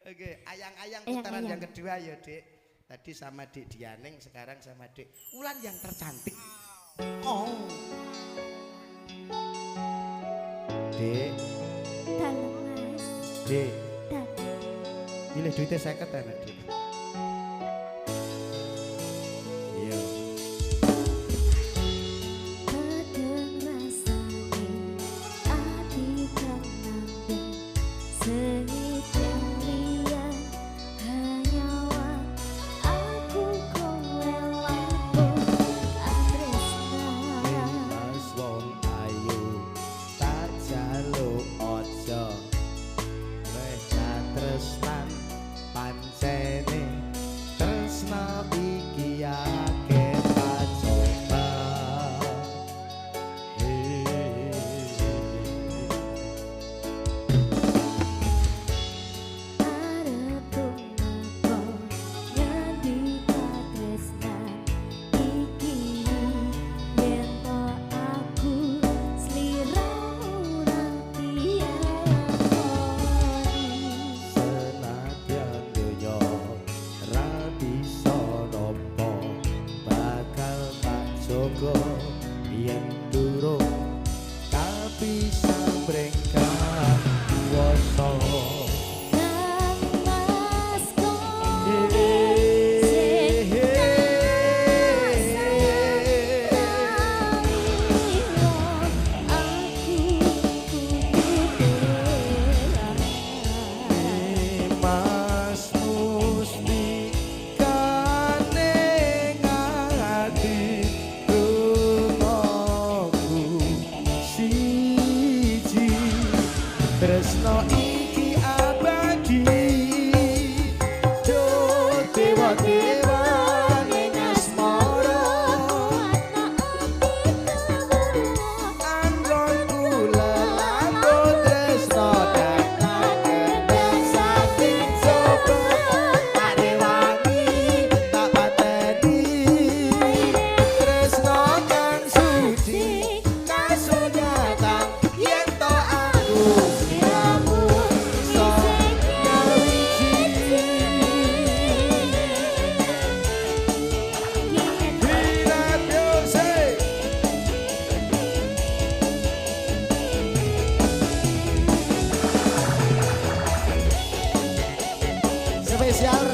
Oke, ayang-ayang putaran yang kedua ya, Dik. Tadi sama Dik Dianing, sekarang sama Dik Ulan yang tercantik. Oh. Dik. Dalem, Mas. Dik. Dalem. Pilih duitnya 50 enak, Dik. Iya. Kadang rasane ati tenang sengit liyan hanya aku kowe lampung tresna. Mas wong ayu tak jaluk ojo weh tresnan pancene tresna iki akeh pacoba Arep tumako nyandi katresnan iki yen to aku sliramu nanti lakoni. senadyan donya ra bisa nampa bakal tak jaga yen durung kapisah brengkah kuwasa. Mas kowe Mas musti kaneng ati rungoku siji tresno iki abadi do dewa-dewa ning asmara anggonku lelambut tresno datang saking sopo adewangi tak pateni tresno kang suci kasunyatan yen to aku sliramu iso nyawiji Wirat Yose spesial